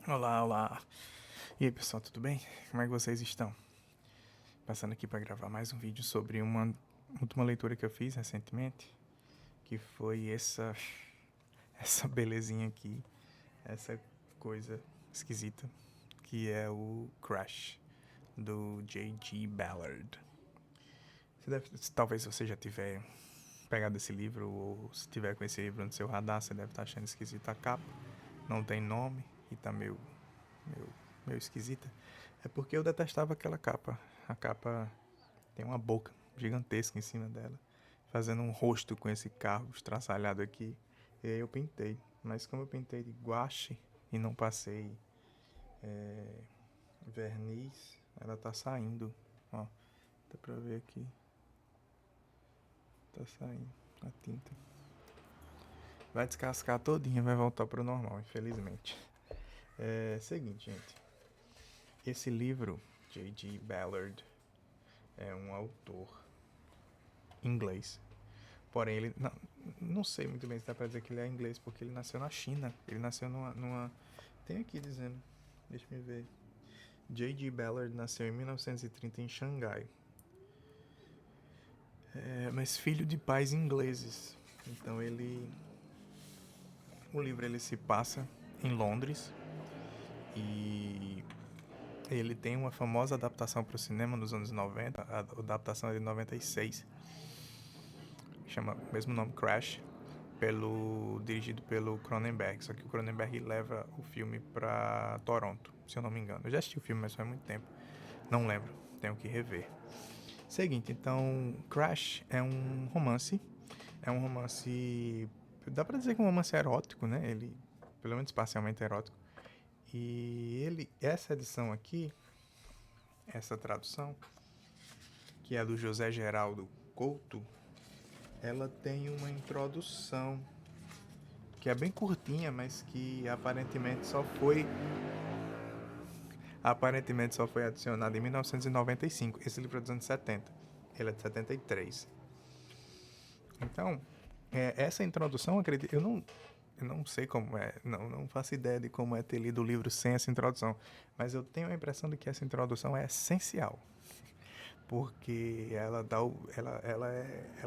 Olá, olá. E aí, pessoal, tudo bem? Como é que vocês estão? Passando aqui para gravar mais um vídeo sobre uma última leitura que eu fiz recentemente, que foi essa belezinha aqui, essa coisa esquisita, que é o Crash do J.G. Ballard. Talvez você já tiver pegado esse livro, ou se tiver com esse livro no seu radar, você deve estar achando esquisita a capa. Não tem nome e tá meio, meio esquisita. É porque eu detestava aquela capa. A capa tem uma boca gigantesca em cima dela, fazendo um rosto com esse carro estraçalhado aqui. E aí eu pintei. Mas como eu pintei de guache e não passei verniz, ela tá saindo. Ó, dá pra ver aqui. Tá saindo a tinta. Vai descascar todinha, vai voltar pro normal, infelizmente. É seguinte, gente. Esse livro, J.G. Ballard, é um autor inglês. Porém, ele não sei muito bem se dá pra dizer que ele é inglês, porque ele nasceu na China. Ele nasceu tem aqui dizendo, deixa eu ver. J.G. Ballard nasceu em 1930 em Xangai. Mas filho de pais ingleses. Então o livro ele se passa em Londres e ele tem uma famosa adaptação para o cinema nos anos 90. A adaptação é de 96. Chama mesmo nome, Crash, dirigido pelo Cronenberg. Só que o Cronenberg leva o filme para Toronto, se eu não me engano. Eu já assisti o filme, mas faz muito tempo. Não lembro, tenho que rever. Seguinte, então, Crash é um romance. É um romance. Dá pra dizer que é um romance erótico, né? Ele, pelo menos parcialmente erótico. Essa edição aqui, essa tradução, que é do José Geraldo Couto, ela tem uma introdução que é bem curtinha, mas que aparentemente só foi adicionada em 1995. Esse livro é dos anos 70. Ele é de 73. Então, essa introdução, acredito, eu não sei como é, não faço ideia de como é ter lido o livro sem essa introdução, mas eu tenho a impressão de que essa introdução é essencial, porque ela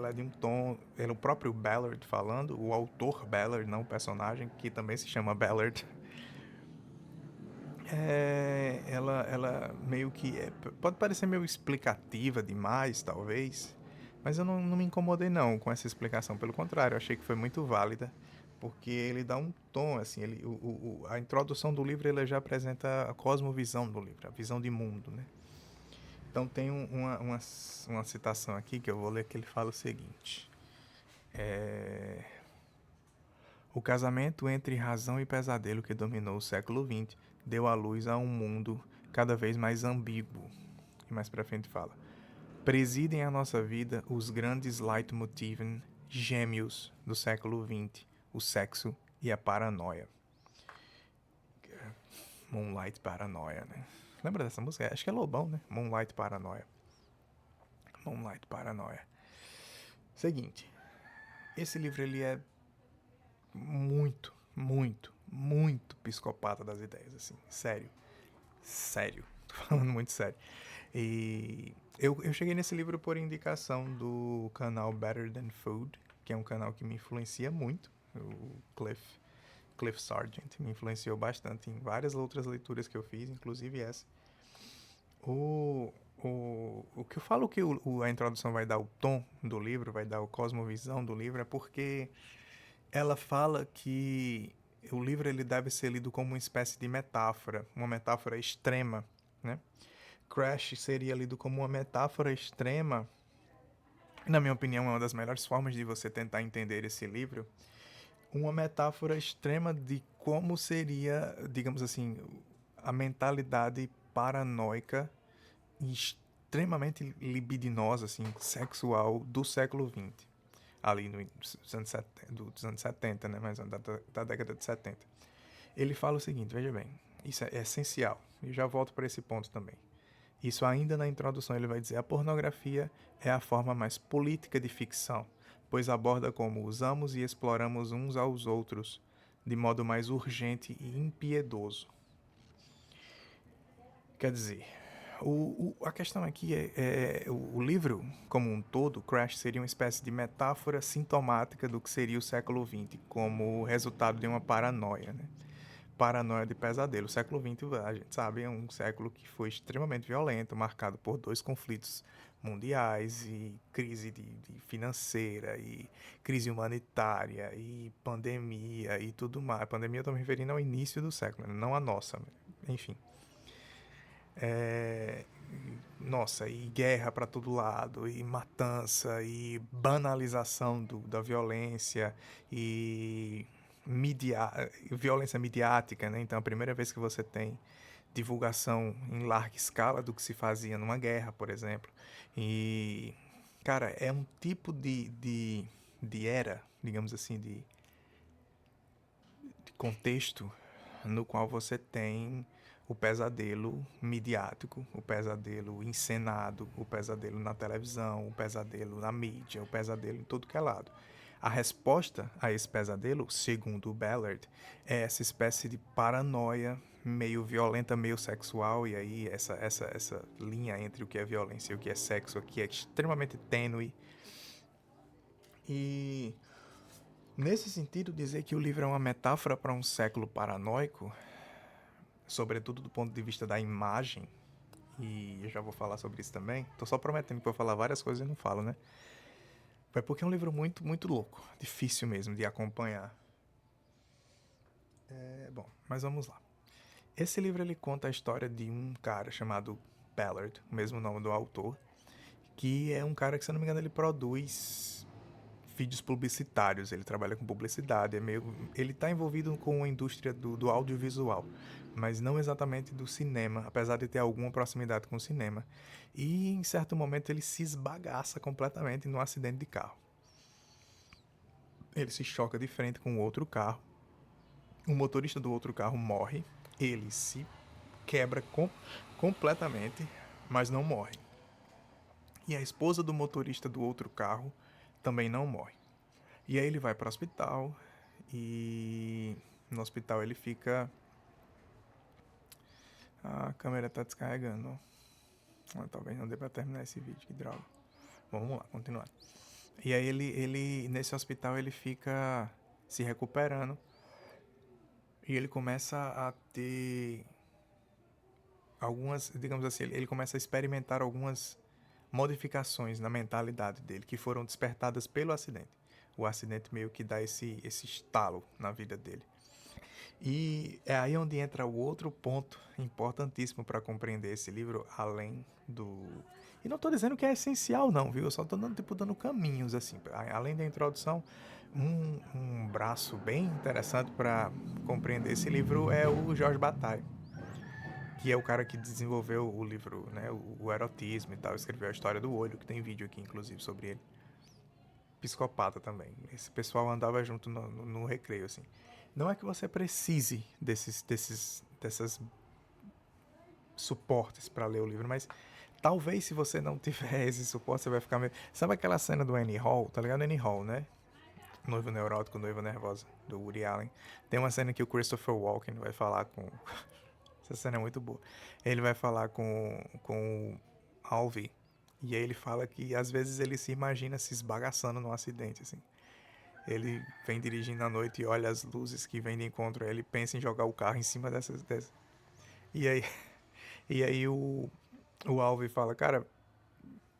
é de um tom, ela é o próprio Ballard falando, o autor Ballard, não o personagem, que também se chama Ballard. Ela meio que pode parecer meio explicativa demais, talvez, mas eu não me incomodei não com essa explicação, pelo contrário, eu achei que foi muito válida, porque ele dá um tom, assim, a introdução do livro ele já apresenta a cosmovisão do livro, a visão de mundo, né? Então tem uma citação aqui que eu vou ler, que ele fala o seguinte: o casamento entre razão e pesadelo que dominou o século XX deu à luz a um mundo cada vez mais ambíguo. E mais pra frente fala: presidem a nossa vida os grandes leitmotiven gêmeos do século XX, o sexo e a paranoia. Moonlight Paranoia, né? Lembra dessa música? Acho que é Lobão, né? Moonlight Paranoia. Moonlight Paranoia. Seguinte, esse livro ele é muito psicopata das ideias, assim. Sério. Sério. Tô falando muito sério. E eu cheguei nesse livro por indicação do canal Better Than Food, que é um canal que me influencia muito. O Cliff Sargent me influenciou bastante em várias outras leituras que eu fiz, inclusive essa. O que eu falo que a introdução vai dar o tom do livro, vai dar a cosmovisão do livro, é porque ela fala que o livro ele deve ser lido como uma espécie de metáfora, uma metáfora extrema, né? Crash seria lido como uma metáfora extrema. Na minha opinião, é uma das melhores formas de você tentar entender esse livro. Uma metáfora extrema de como seria, digamos assim, a mentalidade paranoica e extremamente libidinosa, assim, sexual do século XX. Ali dos anos 70, né? Mas da década de 70. Ele fala o seguinte, veja bem, isso é essencial. E já volto para esse ponto também. Isso ainda na introdução ele vai dizer: a pornografia é a forma mais política de ficção, pois aborda como usamos e exploramos uns aos outros de modo mais urgente e impiedoso. Quer dizer, a questão aqui o livro como um todo, Crash, seria uma espécie de metáfora sintomática do que seria o século XX, como resultado de uma paranoia, né? Paranoia de pesadelo. O século XX, a gente sabe, é um século que foi extremamente violento, marcado por dois conflitos mundiais e crise de financeira e crise humanitária e pandemia e tudo mais. A pandemia eu estou me referindo ao início do século, né? Não a nossa, enfim. É, nossa, e guerra para todo lado, e matança, e banalização da violência, e violência midiática, né? Então, a primeira vez que você tem divulgação em larga escala do que se fazia numa guerra, por exemplo. E, cara, é um tipo de era, digamos assim, de contexto no qual você tem o pesadelo midiático, o pesadelo encenado, o pesadelo na televisão, o pesadelo na mídia, o pesadelo em todo que é lado. A resposta a esse pesadelo, segundo o Ballard, é essa espécie de paranoia meio violenta, meio sexual, e aí essa linha entre o que é violência e o que é sexo aqui é extremamente tênue. E nesse sentido, dizer que o livro é uma metáfora para um século paranoico, sobretudo do ponto de vista da imagem, e eu já vou falar sobre isso também. Tô só prometendo que vou falar várias coisas e não falo, né? É porque é um livro muito, muito louco, difícil mesmo de acompanhar. Bom, mas vamos lá. Esse livro ele conta a história de um cara chamado Ballard, o mesmo nome do autor, que é um cara que, se eu não me engano, ele produz vídeos publicitários, ele trabalha com publicidade, ele está envolvido com a indústria do audiovisual, mas não exatamente do cinema, apesar de ter alguma proximidade com o cinema. E em certo momento ele se esbagaça completamente num acidente de carro. Ele se choca de frente com outro carro, o motorista do outro carro morre, ele se quebra completamente, mas não morre. E a esposa do motorista do outro carro também não morre. E aí ele vai para o hospital e no hospital ele fica... A câmera tá descarregando. Talvez não dê para terminar esse vídeo, que droga. Bom, vamos lá, continuar. E aí ele nesse hospital ele fica se recuperando e ele começa a ter algumas, digamos assim, ele começa a experimentar algumas modificações na mentalidade dele que foram despertadas pelo acidente. O acidente meio que dá esse estalo na vida dele. E é aí onde entra o outro ponto importantíssimo para compreender esse livro, além do... E não estou dizendo que é essencial não, viu? Eu só estou dando caminhos, assim. Além da introdução, um braço bem interessante para compreender esse livro é o Jorge Bataille, que é o cara que desenvolveu o livro, né, o erotismo e tal, escreveu a história do olho, que tem vídeo aqui, inclusive, sobre ele. Psicopata também. Esse pessoal andava junto no recreio, assim. Não é que você precise dessas suportes para ler o livro, mas talvez se você não tiver esse suporte, você vai ficar meio... Sabe aquela cena do Annie Hall? Tá ligado? Annie Hall, né? Noivo neurótico, noiva nervosa, do Woody Allen. Tem uma cena que o Christopher Walken vai falar com... Essa cena é muito boa. Ele vai falar com o Alvy. E aí ele fala que às vezes ele se imagina se esbagaçando num acidente, assim. Ele vem dirigindo à noite e olha as luzes que vêm de encontro a ele, pensa em jogar o carro em cima dessas. E aí, e aí o Alvy fala, cara,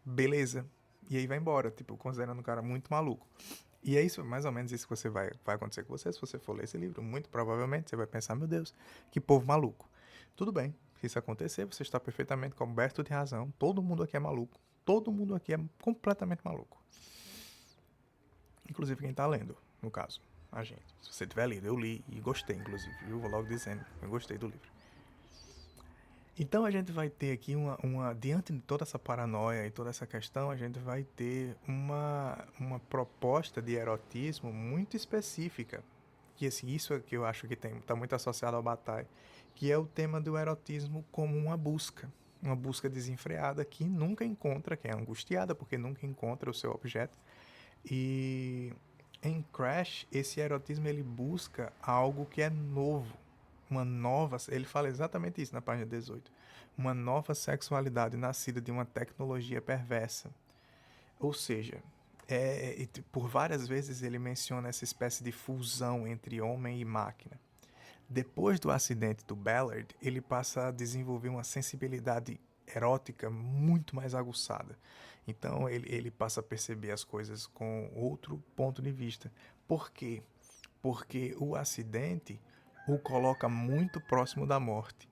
beleza. E aí vai embora, tipo, considerando um cara muito maluco. E é isso, mais ou menos isso que vai acontecer com você se você for ler esse livro. Muito provavelmente você vai pensar, meu Deus, que povo maluco. Tudo bem, se isso acontecer, você está perfeitamente coberto de razão. Todo mundo aqui é maluco. Todo mundo aqui é completamente maluco. Inclusive quem está lendo, no caso, a gente. Se você tiver lido, eu li e gostei, inclusive. Eu vou logo dizendo, eu gostei do livro. Então a gente vai ter aqui diante de toda essa paranoia e toda essa questão, a gente vai ter uma proposta de erotismo muito específica. Que assim, isso é que eu acho que está muito associado ao Bataille, que é o tema do erotismo como uma busca desenfreada que nunca encontra, que é angustiada porque nunca encontra o seu objeto. E em Crash, esse erotismo ele busca algo que é novo, ele fala exatamente isso na página 18, uma nova sexualidade nascida de uma tecnologia perversa. Ou seja, por várias vezes ele menciona essa espécie de fusão entre homem e máquina. Depois do acidente do Ballard, ele passa a desenvolver uma sensibilidade erótica muito mais aguçada. Então ele passa a perceber as coisas com outro ponto de vista. Por quê? Porque o acidente o coloca muito próximo da morte.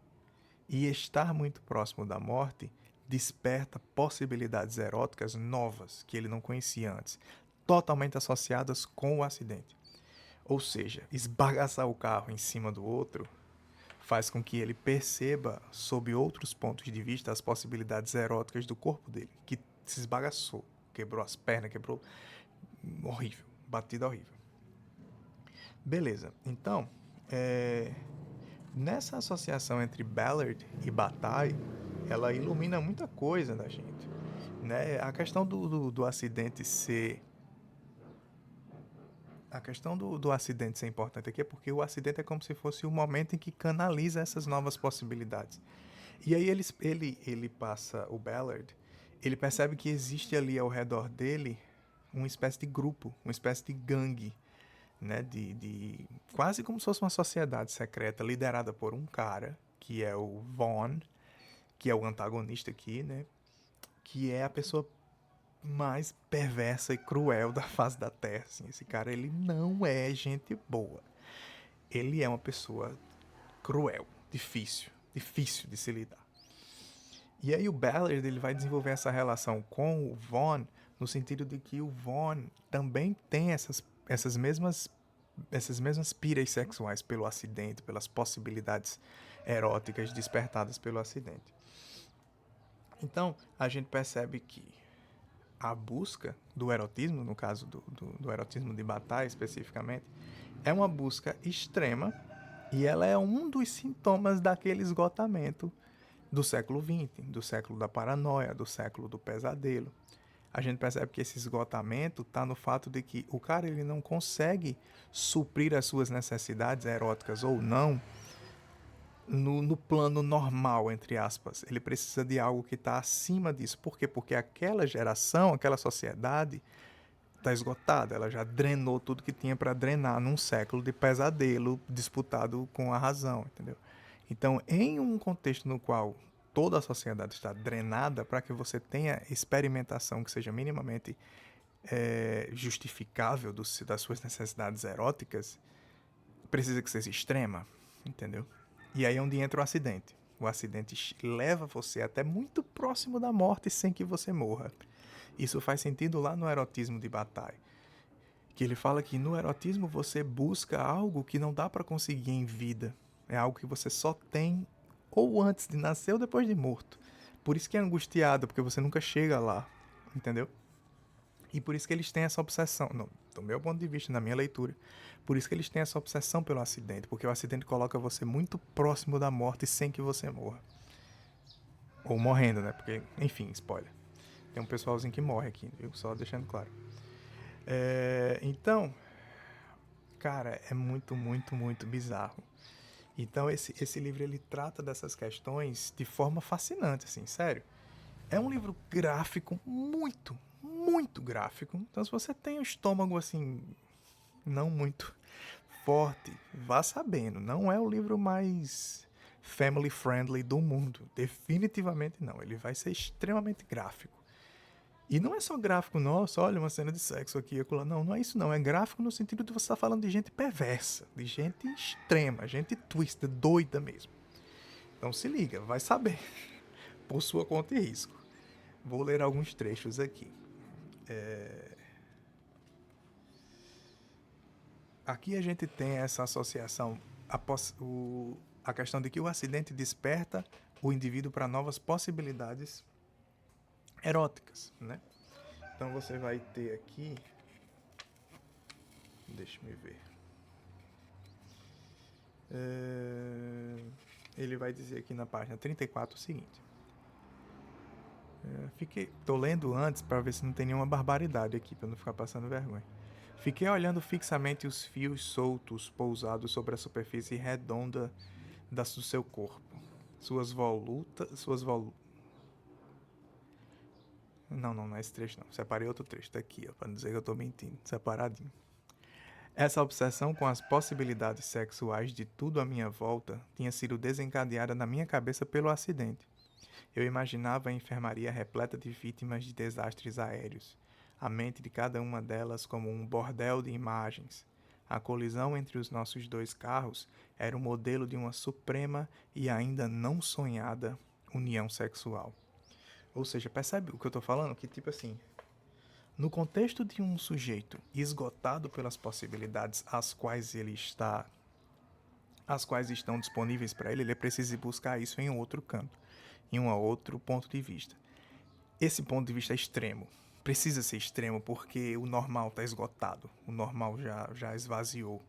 E estar muito próximo da morte desperta possibilidades eróticas novas que ele não conhecia antes, totalmente associadas com o acidente. Ou seja, esbagaçar o carro em cima do outro faz com que ele perceba, sob outros pontos de vista, as possibilidades eróticas do corpo dele, que se esbagaçou, quebrou as pernas, quebrou... horrível, batida horrível. Beleza, então, nessa associação entre Ballard e Bataille, ela ilumina muita coisa da gente, né? A questão do acidente ser... A questão do acidente ser importante aqui é porque o acidente é como se fosse o momento em que canaliza essas novas possibilidades. E aí ele passa, o Ballard, ele percebe que existe ali ao redor dele uma espécie de grupo, uma espécie de gangue, né? Quase como se fosse uma sociedade secreta liderada por um cara, que é o Vaughn, que é o antagonista aqui, né? Que é a pessoa mais perversa e cruel da face da Terra. Assim. Esse cara, ele não é gente boa. Ele é uma pessoa cruel, difícil de se lidar. E aí o Ballard, ele vai desenvolver essa relação com o Vaughn no sentido de que o Vaughn também tem essas mesmas piras sexuais pelo acidente, pelas possibilidades eróticas despertadas pelo acidente. Então, a gente percebe que a busca do erotismo, no caso do erotismo de Bataille especificamente, é uma busca extrema e ela é um dos sintomas daquele esgotamento do século XX, do século da paranoia, do século do pesadelo. A gente percebe que esse esgotamento está no fato de que o cara ele não consegue suprir as suas necessidades eróticas ou não no plano normal, entre aspas. Ele precisa de algo que está acima disso. Por quê? Porque aquela geração, aquela sociedade está esgotada. Ela já drenou tudo que tinha para drenar num século de pesadelo disputado com a razão, entendeu? Então, em um contexto no qual toda a sociedade está drenada, para que você tenha experimentação que seja minimamente justificável das suas necessidades eróticas, precisa que seja extrema, entendeu? E aí é onde entra o acidente. O acidente leva você até muito próximo da morte sem que você morra. Isso faz sentido lá no erotismo de Bataille. Que ele fala que no erotismo você busca algo que não dá para conseguir em vida. É algo que você só tem ou antes de nascer ou depois de morto. Por isso que é angustiado, porque você nunca chega lá. Entendeu? E por isso que eles têm essa obsessão, não, do meu ponto de vista, na minha leitura, por isso que eles têm essa obsessão pelo acidente, porque o acidente coloca você muito próximo da morte sem que você morra. Ou morrendo, né? Porque, enfim, spoiler. Tem um pessoalzinho que morre aqui, viu? Só deixando claro. Então, cara, é muito, muito, muito bizarro. Então, esse livro, ele trata dessas questões de forma fascinante, assim, sério. É um livro gráfico, muito, muito gráfico. Então, se você tem o estômago, assim, não muito forte, vá sabendo. Não é o livro mais family friendly do mundo. Definitivamente não. Ele vai ser extremamente gráfico. E não é só gráfico, nossa, olha uma cena de sexo aqui. Não, não é isso não. É gráfico no sentido de você estar falando de gente perversa, de gente extrema, gente twisted, doida mesmo. Então se liga, vai saber. Por sua conta e risco. Vou ler alguns trechos aqui. Aqui a gente tem essa associação, a questão de que o acidente desperta o indivíduo para novas possibilidades eróticas, né? Então você vai ter aqui, deixa eu ver, ele vai dizer aqui na página 34 o seguinte: tô lendo antes para ver se não tem nenhuma barbaridade aqui, para não ficar passando vergonha. Fiquei olhando fixamente os fios soltos pousados sobre a superfície redonda do seu corpo. Suas volutas... Não é esse trecho não. Separei outro trecho daqui, ó, pra não dizer que eu tô mentindo. Separadinho. Essa obsessão com as possibilidades sexuais de tudo à minha volta tinha sido desencadeada na minha cabeça pelo acidente. Eu imaginava a enfermaria repleta de vítimas de desastres aéreos, a mente de cada uma delas como um bordel de imagens. A colisão entre os nossos dois carros era o modelo de uma suprema e ainda não sonhada união sexual. Ou seja, percebe o que eu tô falando? Que tipo assim, no contexto de um sujeito esgotado pelas possibilidades às quais estão disponíveis para ele, ele precisa buscar isso em outro canto, em um outro ponto de vista. Esse ponto de vista é extremo. Precisa ser extremo porque o normal está esgotado, o normal já esvaziou.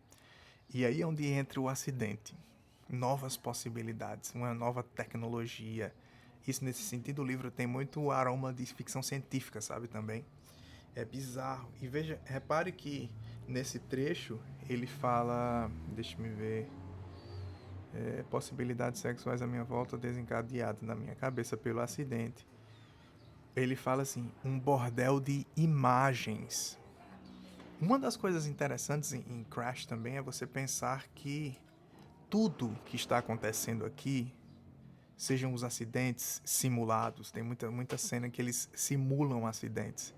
E aí é onde entra o acidente. Novas possibilidades, uma nova tecnologia. Isso, nesse sentido, o livro tem muito aroma de ficção científica, sabe, também. É bizarro. E veja, repare que nesse trecho ele fala, deixa-me ver, possibilidades sexuais à minha volta desencadeadas na minha cabeça pelo acidente. Ele fala assim, um bordel de imagens. Uma das coisas interessantes em Crash também é você pensar que tudo que está acontecendo aqui, sejam os acidentes simulados, tem muita cena que eles simulam acidentes,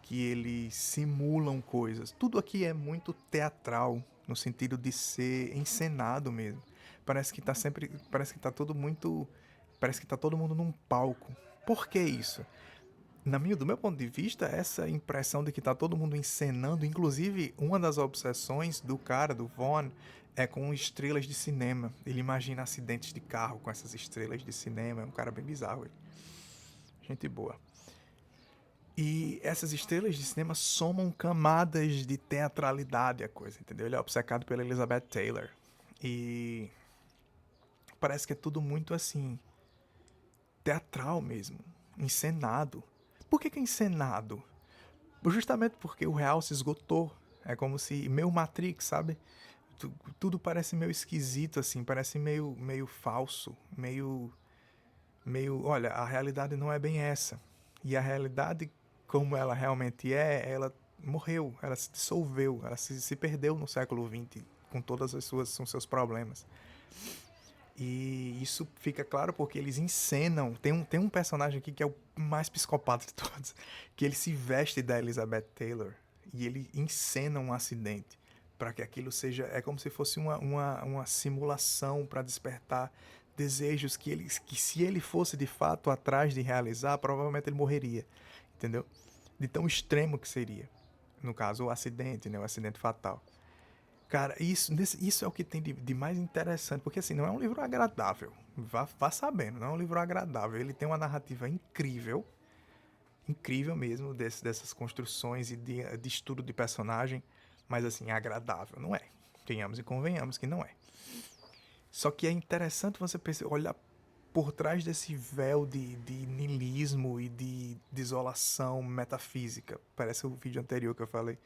que eles simulam coisas. Tudo aqui é muito teatral, no sentido de ser encenado mesmo. Parece que tá todo muito, parece que tá todo mundo num palco. Por que isso? Do meu ponto de vista, essa impressão de que tá todo mundo encenando, inclusive uma das obsessões do cara, do Vaughn, é com estrelas de cinema. Ele imagina acidentes de carro com essas estrelas de cinema, é um cara bem bizarro ele. Gente boa. E essas estrelas de cinema somam camadas de teatralidade à coisa, entendeu? Ele é obcecado pela Elizabeth Taylor. E parece que é tudo muito assim, teatral mesmo, encenado. Por que é encenado? Justamente porque o real se esgotou. É como se meio Matrix, sabe? Tudo parece meio esquisito assim, parece meio falso, olha, a realidade não é bem essa. E a realidade como ela realmente ela morreu, ela se dissolveu, ela se perdeu no século XX com todas os seus problemas. E isso fica claro porque eles encenam. Tem um personagem aqui que é o mais psicopata de todos, que ele se veste da Elizabeth Taylor e ele encena um acidente para que aquilo seja. É como se fosse uma simulação para despertar desejos que se ele fosse de fato atrás de realizar, provavelmente ele morreria. Entendeu? De tão extremo que seria. No caso, o acidente, né? O acidente fatal. Cara, isso é o que tem de mais interessante, porque assim, não é um livro agradável. Vá sabendo, não é um livro agradável. Ele tem uma narrativa incrível, incrível mesmo, dessas construções e de estudo de personagem, mas assim, agradável, não é. Tenhamos e convenhamos que não é. Só que é interessante você olhar por trás desse véu de niilismo e de desolação metafísica. Parece o vídeo anterior que eu falei.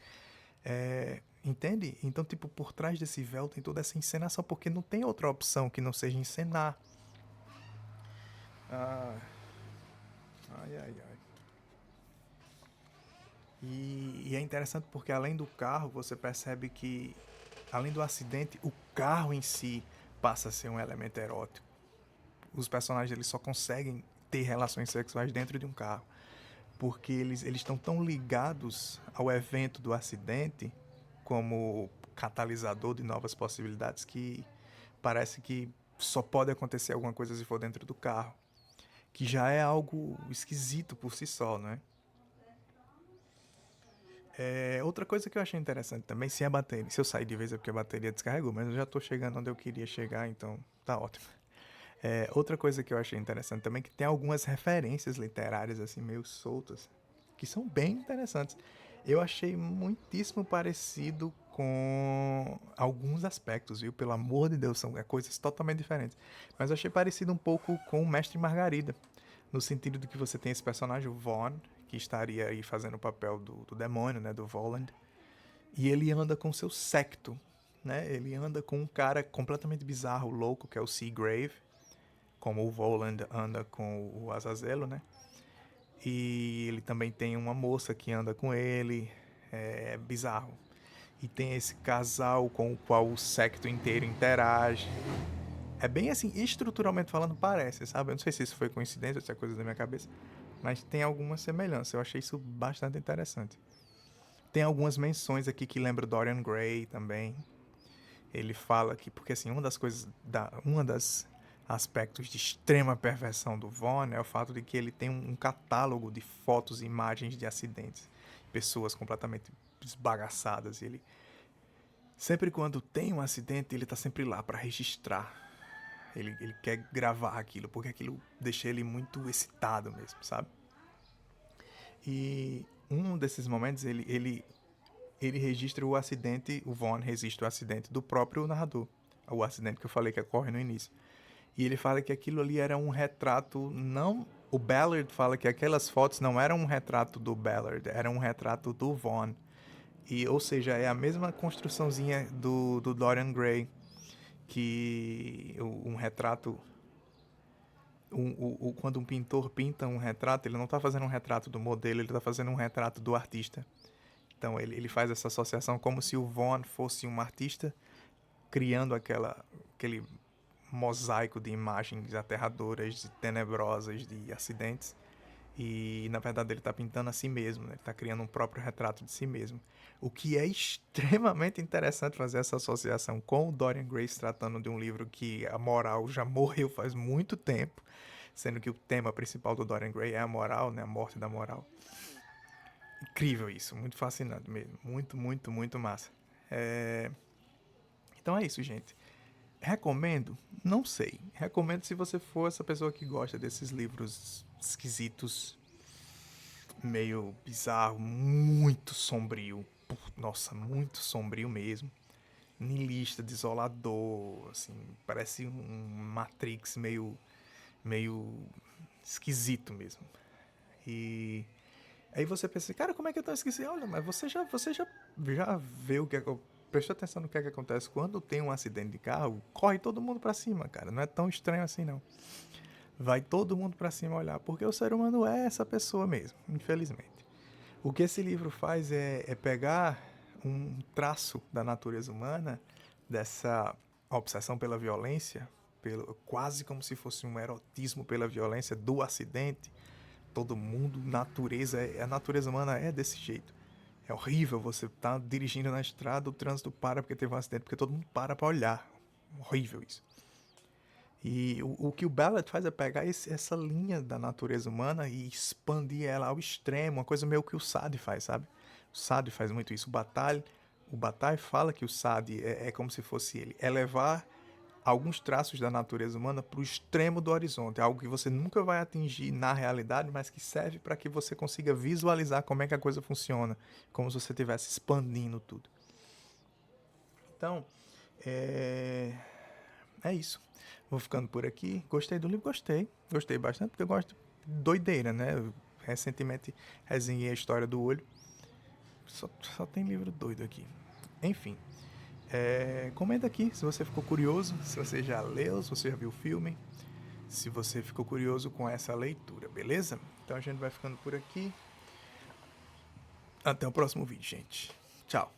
Entende? Então, tipo, por trás desse véu tem toda essa encenação, porque não tem outra opção que não seja encenar. Ai. E é interessante porque além do carro, você percebe que, além do acidente, o carro em si passa a ser um elemento erótico. Os personagens eles só conseguem ter relações sexuais dentro de um carro, porque eles estão tão ligados ao evento do acidente como catalisador de novas possibilidades que parece que só pode acontecer alguma coisa se for dentro do carro, que já é algo esquisito por si só, né? Outra coisa que eu achei interessante também, se eu sair de vez é porque a bateria descarregou, mas eu já tô chegando onde eu queria chegar, então tá ótimo. Outra coisa que eu achei interessante também é que tem algumas referências literárias assim meio soltas, que são bem interessantes. Eu achei muitíssimo parecido com alguns aspectos, viu? Pelo amor de Deus, são coisas totalmente diferentes. Mas eu achei parecido um pouco com o Mestre Margarida, no sentido de que você tem esse personagem, o Vaughn, que estaria aí fazendo o papel do demônio, né? Do Voland. E ele anda com seu séquito. né? Ele anda com um cara completamente bizarro, louco, que é o Seagrave, como o Voland anda com o Azazel, né? E ele também tem uma moça que anda com ele, é bizarro. E tem esse casal com o qual o secto inteiro interage. É bem assim, estruturalmente falando, parece, sabe? Eu não sei se isso foi coincidência ou se é coisa da minha cabeça, mas tem alguma semelhança. Eu achei isso bastante interessante. Tem algumas menções aqui que lembram Dorian Gray também. Ele fala que, porque assim, uma das aspectos de extrema perversão do Vaughn é o fato de que ele tem um catálogo de fotos e imagens de acidentes, pessoas completamente esbagaçadas. E ele sempre quando tem um acidente, ele tá sempre lá para registrar. Ele quer gravar aquilo, porque aquilo deixa ele muito excitado mesmo, sabe? E um desses momentos, ele registra o acidente, o Vaughn registra o acidente do próprio narrador. O acidente que eu falei que ocorre no início. E ele fala que aquilo ali era um retrato, não... O Ballard fala que aquelas fotos não eram um retrato do Ballard, era um retrato do Vaughn. E, ou seja, é a mesma construçãozinha do Dorian Gray, que um retrato... quando um pintor pinta um retrato, ele não está fazendo um retrato do modelo, ele está fazendo um retrato do artista. Então ele faz essa associação como se o Vaughn fosse um artista criando aquele mosaico de imagens aterradoras, de tenebrosas, de acidentes. E na verdade ele está pintando a si mesmo, né? Ele está criando um próprio retrato de si mesmo. O que é extremamente interessante fazer essa associação com o Dorian Gray se tratando de um livro que a moral já morreu faz muito tempo, sendo que o tema principal do Dorian Gray é a moral, né? A morte da moral. Incrível isso, muito fascinante mesmo. Muito, muito, muito massa. Então é isso, gente. Recomendo? Não sei. Recomendo se você for essa pessoa que gosta desses livros esquisitos, meio bizarro, muito sombrio. Nossa, muito sombrio mesmo. Niilista, desolador, assim, parece um Matrix meio esquisito mesmo. E aí você pensa, cara, como é que eu tô esquecendo? Olha, mas você já vê o que prestou atenção no que é que acontece quando tem um acidente de carro, corre todo mundo pra cima, cara. Não é tão estranho assim, não. Vai todo mundo pra cima olhar, porque o ser humano é essa pessoa mesmo, infelizmente. O que esse livro faz é pegar um traço da natureza humana, dessa obsessão pela violência, quase como se fosse um erotismo pela violência do acidente. Todo mundo, a natureza humana é desse jeito. É horrível você tá dirigindo na estrada, o trânsito para porque teve um acidente, porque todo mundo para olhar. Horrível isso. E o que o Ballard faz é pegar essa linha da natureza humana e expandir ela ao extremo, uma coisa meio que o Sade faz, sabe? O Sade faz muito isso. O Bataille fala que o Sade é como se fosse ele elevar alguns traços da natureza humana para o extremo do horizonte, algo que você nunca vai atingir na realidade, mas que serve para que você consiga visualizar como é que a coisa funciona, como se você estivesse expandindo tudo. Então, é isso. Vou ficando por aqui. Gostei do livro? Gostei. Gostei bastante, porque eu gosto de doideira, né? Eu recentemente resenhei a história do olho. Só tem livro doido aqui. Enfim. Comenta aqui se você ficou curioso, se você já leu, se você já viu o filme, se você ficou curioso com essa leitura, beleza? Então a gente vai ficando por aqui. Até o próximo vídeo, gente. Tchau.